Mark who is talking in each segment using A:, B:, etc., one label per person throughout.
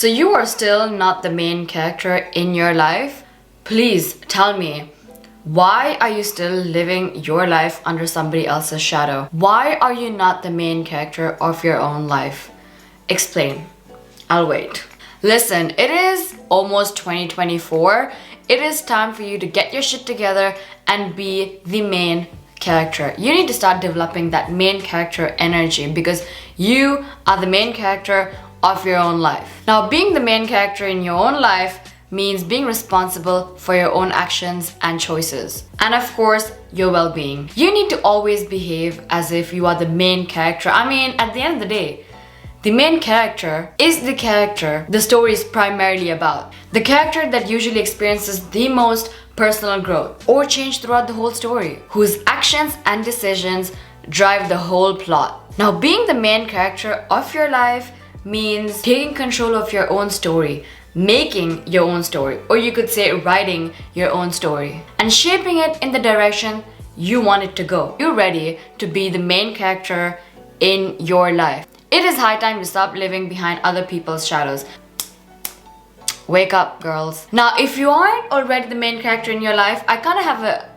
A: So you are still not the main character in your life? Please tell me, why are you still living your life under somebody else's shadow? Why are you not the main character of your own life? Explain. I'll wait. Listen, it is almost 2024. It is time for you to get your shit together and be the main character. You need to start developing that main character energy because you are the main character of your own life. Now, being the main character in your own life means being responsible for your own actions and choices. And of course, your well-being. You need to always behave as if you are the main character. I mean, at the end of the day, the main character is the character the story is primarily about. The character that usually experiences the most personal growth or change throughout the whole story, whose actions and decisions drive the whole plot. Now, being the main character of your life means taking control of your own story, making your own story, or you could say writing your own story, and shaping it in the direction you want it to go. You're ready to be the main character in your life. It is high time to stop living behind other people's shadows. Wake up, girls. Now, if you aren't already the main character in your life, I kind of have an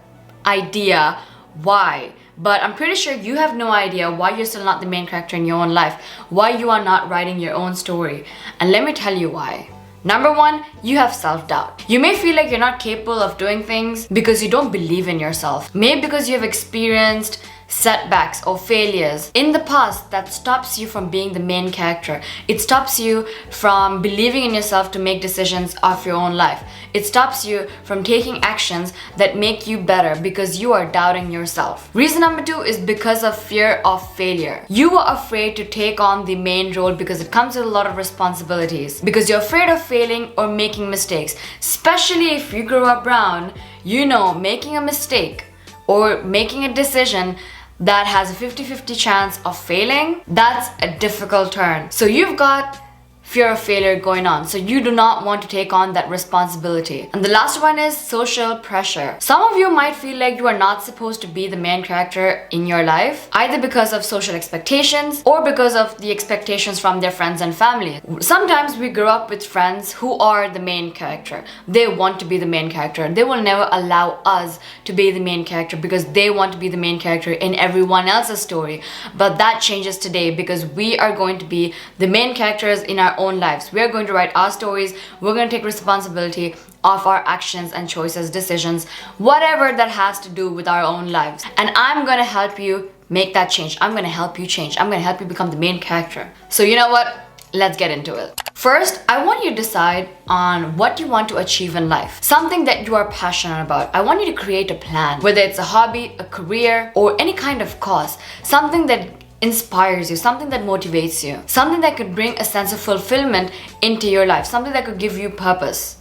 A: idea why. But I'm pretty sure you have no idea why you're still not the main character in your own life, why you are not writing your own story. And let me tell you why. Number one, you have self-doubt. You may feel like you're not capable of doing things because you don't believe in yourself. Maybe because you have experienced setbacks or failures in the past that stops you from being the main character. It stops you from believing in yourself to make decisions of your own life. It stops you from taking actions that make you better because you are doubting yourself. Reason number two is because of fear of failure. You are afraid to take on the main role because it comes with a lot of responsibilities. Because you're afraid of failing or making mistakes. Especially if you grew up brown, you know making a mistake or making a decision that has a 50-50 chance of failing, that's a difficult turn. So you've got fear of failure going on. So you do not want to take on that responsibility. And the last one is social pressure. Some of you might feel like you are not supposed to be the main character in your life, either because of social expectations or because of the expectations from their friends and family. Sometimes we grow up with friends who are the main character. They want to be the main character. They will never allow us to be the main character because they want to be the main character in everyone else's story. But that changes today because we are going to be the main characters in our own lives. We're going to write our stories. We're going to take responsibility of our actions and choices, decisions, whatever that has to do with our own lives. And I'm going to help you make that change. I'm going to help you change. I'm going to help you become the main character. So you know what? Let's get into it. First, I want you to decide on what you want to achieve in life. Something that you are passionate about. I want you to create a plan, whether it's a hobby, a career, or any kind of cause. Something that inspires you, something that motivates you, something that could bring a sense of fulfillment into your life, something that could give you purpose.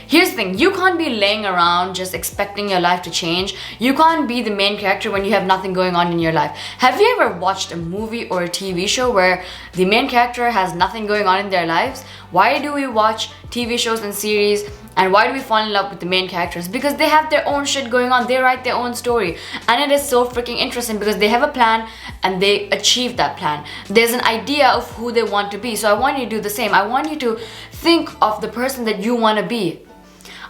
A: Here's the thing, you can't be laying around just expecting your life to change. You can't be the main character when you have nothing going on in your life. Have you ever watched a movie or a TV show where the main character has nothing going on in their lives? Why do we watch TV shows and series? And why do we fall in love with the main characters? Because they have their own shit going on. They write their own story. And it is so freaking interesting because they have a plan and they achieve that plan. There's an idea of who they want to be. So I want you to do the same. I want you to think of the person that you want to be.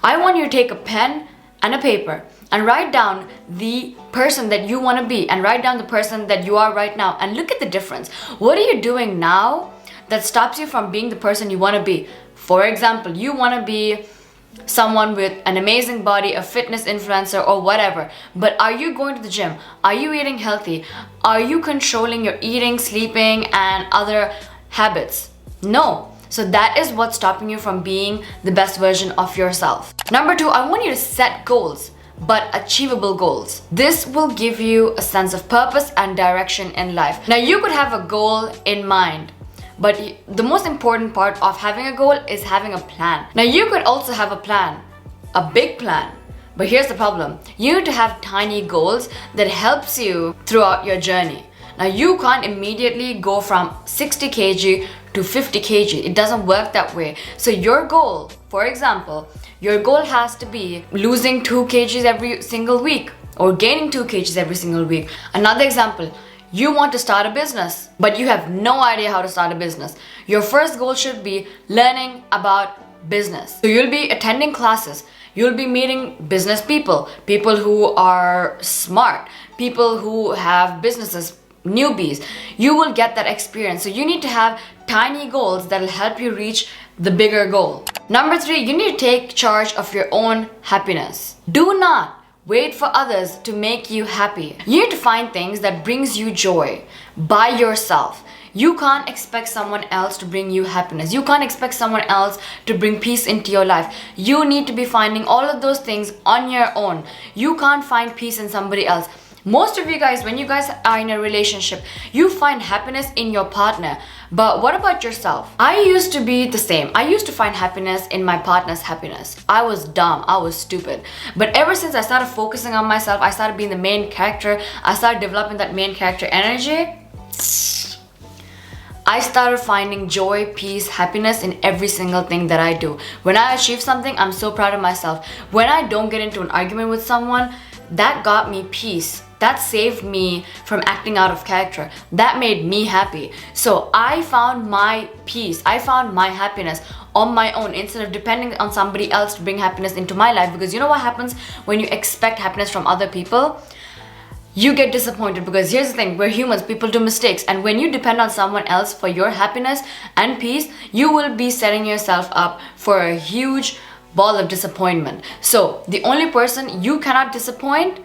A: I want you to take a pen and a paper and write down the person that you want to be and write down the person that you are right now and look at the difference. What are you doing now that stops you from being the person you want to be? For example, you want to be someone with an amazing body, a fitness influencer or whatever, but are you going to the gym? Are you eating healthy? Are you controlling your eating, sleeping and other habits? No. So that is what's stopping you from being the best version of yourself. Number two, I want you to set goals, but achievable goals. This will give you a sense of purpose and direction in life. Now you could have a goal in mind, but the most important part of having a goal is having a plan. Now you could also have a plan, a big plan, but here's the problem. You need to have tiny goals that helps you throughout your journey. Now you can't immediately go from 60 kg to 50 kg. It doesn't work that way. So your goal, for example, your goal has to be losing 2 kgs every single week or gaining 2 kgs every single week. Another example, You want to start a business, but you have no idea how to start a business. Your first goal should be learning about business. So you'll be attending classes. You'll be meeting business people, people who are smart, people who have businesses, newbies. You will get that experience. So you need to have tiny goals that will help you reach the bigger goal. Number 3, you need to take charge of your own happiness. Do not wait for others to make you happy. You need to find things that brings you joy by yourself. You can't expect someone else to bring you happiness. You can't expect someone else to bring peace into your life. You need to be finding all of those things on your own. You can't find peace in somebody else. Most of you guys, when you guys are in a relationship, you find happiness in your partner. But what about yourself? I used to be the same. I used to find happiness in my partner's happiness. I was dumb. I was stupid. But ever since I started focusing on myself, I started being the main character, I started developing that main character energy, I started finding joy, peace, happiness in every single thing that I do. When I achieve something, I'm so proud of myself. When I don't get into an argument with someone, that got me peace. That saved me from acting out of character. That made me happy. So I found my peace. I found my happiness on my own instead of depending on somebody else to bring happiness into my life. Because you know what happens when you expect happiness from other people? You get disappointed, because here's the thing, we're humans, people do mistakes, and when you depend on someone else for your happiness and peace, you will be setting yourself up for a huge ball of disappointment. So the only person you cannot disappoint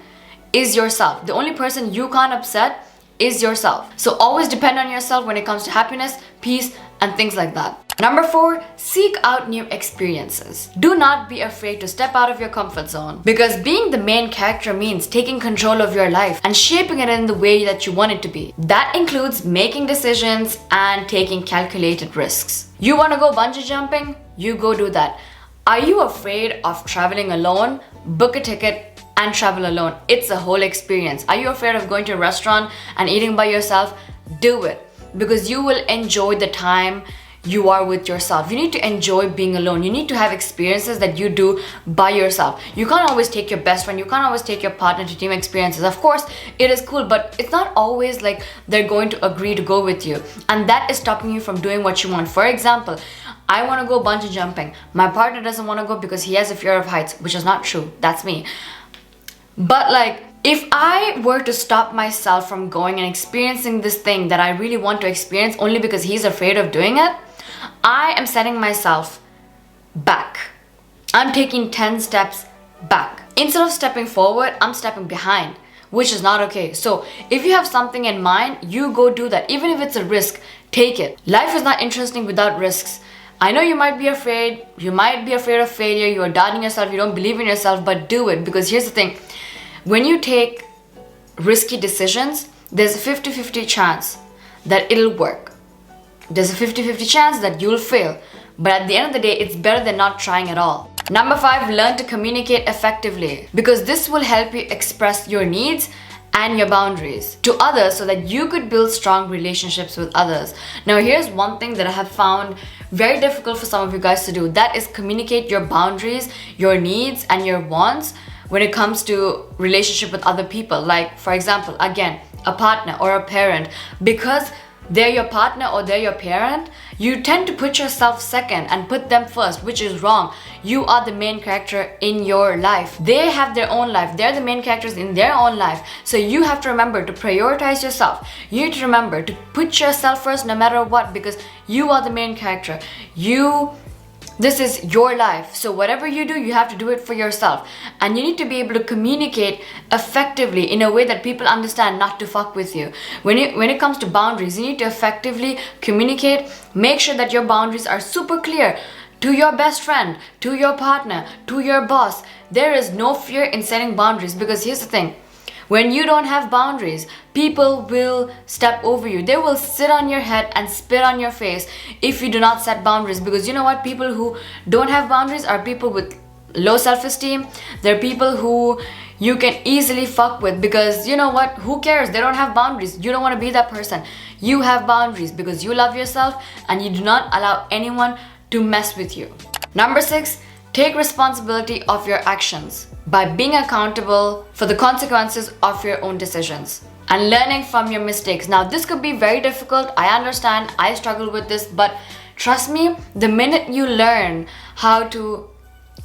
A: is yourself. The only person you can't upset is yourself. So always depend on yourself when it comes to happiness, peace, and things like that. Number 4, seek out new experiences. Do not be afraid to step out of your comfort zone, because being the main character means taking control of your life and shaping it in the way that you want it to be. That includes making decisions and taking calculated risks. You want to go bungee jumping? You go do that. Are you afraid of traveling alone? Book a ticket and travel alone. It's a whole experience. Are you afraid of going to a restaurant and eating by yourself? Do it, because you will enjoy the time you are with yourself. You need to enjoy being alone. You need to have experiences that you do by yourself. You can't always take your best friend, you can't always take your partner to team experiences. Of course, it is cool, but it's not always like they're going to agree to go with you. And that is stopping you from doing what you want. For example, I want to go bungee jumping. My partner doesn't want to go because he has a fear of heights, which is not true. That's me. But like, if I were to stop myself from going and experiencing this thing that I really want to experience only because he's afraid of doing it, I am setting myself back. I'm taking 10 steps back. Instead of stepping forward, I'm stepping behind, which is not okay. So if you have something in mind, you go do that. Even if it's a risk, take it. Life is not interesting without risks. I know you might be afraid of failure, you are doubting yourself, you don't believe in yourself, but do it. Because here's the thing, when you take risky decisions, there's a 50-50 chance that it'll work. There's a 50-50 chance that you'll fail. But at the end of the day, it's better than not trying at all. Number 5, learn to communicate effectively, because this will help you express your needs and your boundaries to others so that you could build strong relationships with others. Now, here's one thing that I have found very difficult for some of you guys to do. That is communicate your boundaries, your needs, and your wants when it comes to relationship with other people. Like, for example, again, a partner or a parent. Because they're your partner or they're your parent, you tend to put yourself second and put them first, which is wrong. You are the main character in your life. They have their own life. They're the main characters in their own life. So you have to remember to prioritize yourself. You need to remember to put yourself first no matter what, because you are the main character. This is your life. So whatever you do, you have to do it for yourself. And you need to be able to communicate effectively in a way that people understand not to fuck with you. When it comes to boundaries, you need to effectively communicate. Make sure that your boundaries are super clear to your best friend, to your partner, to your boss. There is no fear in setting boundaries, because here's the thing. When you don't have boundaries, people will step over you. They will sit on your head and spit on your face if you do not set boundaries. Because you know what? People who don't have boundaries are people with low self-esteem. They're people who you can easily fuck with, because you know what? Who cares? They don't have boundaries. You don't want to be that person. You have boundaries because you love yourself and you do not allow anyone to mess with you. Number 6, take responsibility of your actions by being accountable for the consequences of your own decisions. and learning from your mistakes. Now, this could be very difficult. I understand. I struggle with this, but trust me, the minute you learn how to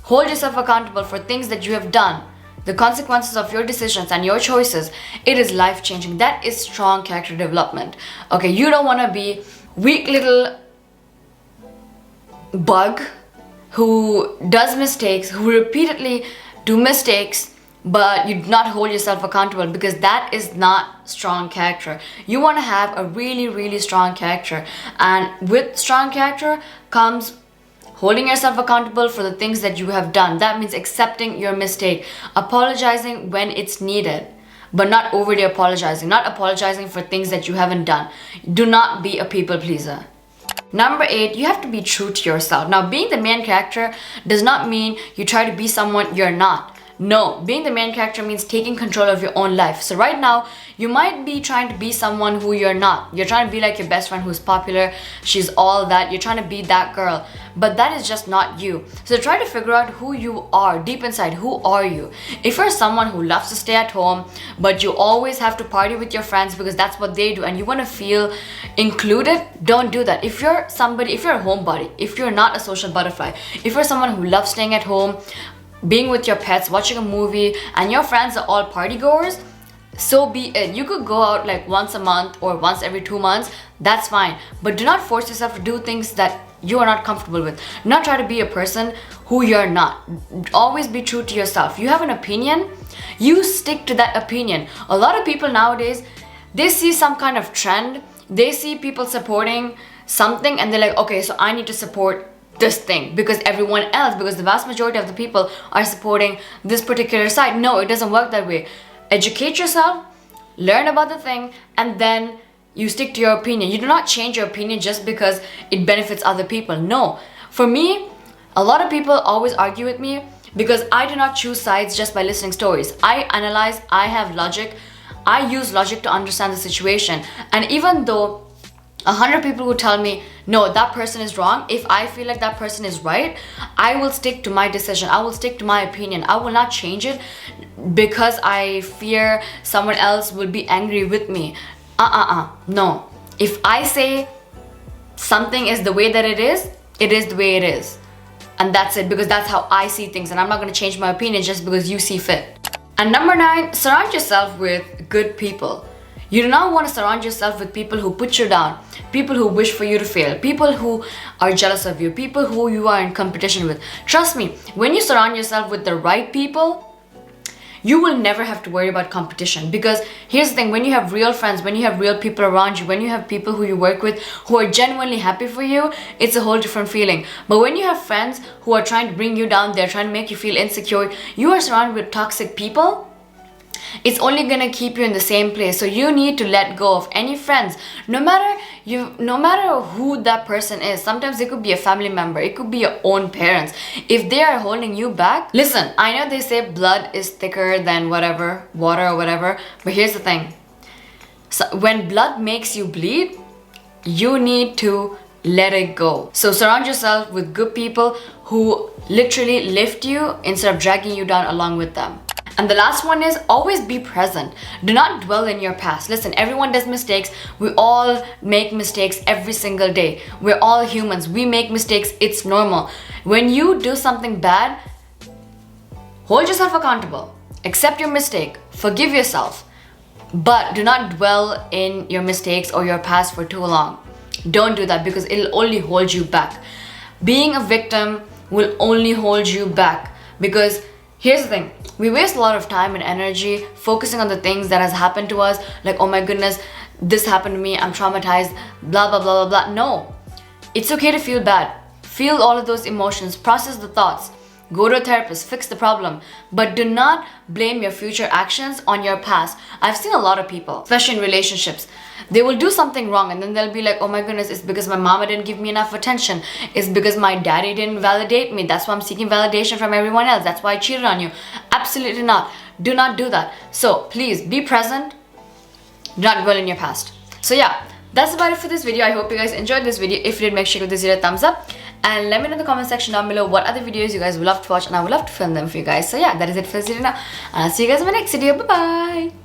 A: hold yourself accountable for things that you have done, the consequences of your decisions and your choices, it is life-changing. That is strong character development. Okay, you don't want to be weak little bug who does mistakes, who repeatedly do mistakes, but you do not hold yourself accountable, because that is not strong character. You want to have a really, really strong character, and with strong character comes holding yourself accountable for the things that you have done. That means accepting your mistake, apologizing when it's needed, but not overly apologizing, not apologizing for things that you haven't done. Do not be a people pleaser. Number 8, you have to be true to yourself. Now, being the main character does not mean you try to be someone you're not. No, being the main character means taking control of your own life. So right now, you might be trying to be someone who you're not. You're trying to be like your best friend who's popular. She's all that. You're trying to be that girl. But that is just not you. So try to figure out who you are deep inside. Who are you? If you're someone who loves to stay at home, but you always have to party with your friends because that's what they do, and you want to feel included, don't do that. If you're somebody, if you're a homebody, if you're not a social butterfly, if you're someone who loves staying at home, being with your pets, watching a movie, and your friends are all party goers, so be it. You could go out like once a month or once every 2 months, that's fine. But do not force yourself to do things that you are not comfortable with. Do not try to be a person who you're not. Always be true to yourself. You have an opinion, you stick to that opinion. A lot of people nowadays, they see some kind of trend, they see people supporting something, and they're like, okay, so I need to support this thing because everyone else, because the vast majority of the people are supporting this particular side. No, it doesn't work that way. Educate yourself, learn about the thing, and then you stick to your opinion. You do not change your opinion just because it benefits other people. No. For me, a lot of people always argue with me because I do not choose sides just by listening stories. I analyze, I have logic, I use logic to understand the situation. And even though 100 people who tell me, no, that person is wrong, if I feel like that person is right, I will stick to my decision. I will stick to my opinion. I will not change it because I fear someone else will be angry with me. No. If I say something is the way that it is the way it is. And that's it, because that's how I see things, and I'm not going to change my opinion just because you see fit. And number 9, surround yourself with good people. You do not want to surround yourself with people who put you down, people who wish for you to fail, people who are jealous of you, people who you are in competition with. Trust me, when you surround yourself with the right people, you will never have to worry about competition. Because here's the thing, when you have real friends, when you have real people around you, when you have people who you work with who are genuinely happy for you, it's a whole different feeling. But when you have friends who are trying to bring you down, they're trying to make you feel insecure, you are surrounded with toxic people, it's only gonna keep you in the same place. So you need to let go of any friends, no matter who that person is. Sometimes it could be a family member, it could be your own parents. If they are holding you back, listen, I know they say blood is thicker than whatever, water or whatever, but here's the thing. So when blood makes you bleed, you need to let it go. So surround yourself with good people who literally lift you instead of dragging you down along with them. And the last one is always be present. Do not dwell in your past. Listen, everyone does mistakes. We all make mistakes every single day. We're all humans. We make mistakes. It's normal. When you do something bad, hold yourself accountable. Accept your mistake. Forgive yourself. But do not dwell in your mistakes or your past for too long. Don't do that, because it'll only hold you back. Being a victim will only hold you back, because here's the thing, we waste a lot of time and energy focusing on the things that has happened to us, like, oh my goodness, this happened to me, I'm traumatized, blah blah blah blah blah. No, it's okay to feel bad. Feel all of those emotions, process the thoughts, go to a therapist, fix the problem, but do not blame your future actions on your past. I've seen a lot of people, especially in relationships, they will do something wrong and then they'll be like, oh my goodness, it's because my mama didn't give me enough attention, it's because my daddy didn't validate me, that's why I'm seeking validation from everyone else, that's why I cheated on you. Absolutely not. Do not do that. So please be present, do not dwell in your past. So yeah, that's about it for this video. I hope you guys enjoyed this video. If you did, make sure to give this video a thumbs up and let me know in the comment section down below what other videos you guys would love to watch, and I would love to film them for you guys. So yeah, that is it for this video now, and I'll see you guys in my next video. Bye bye.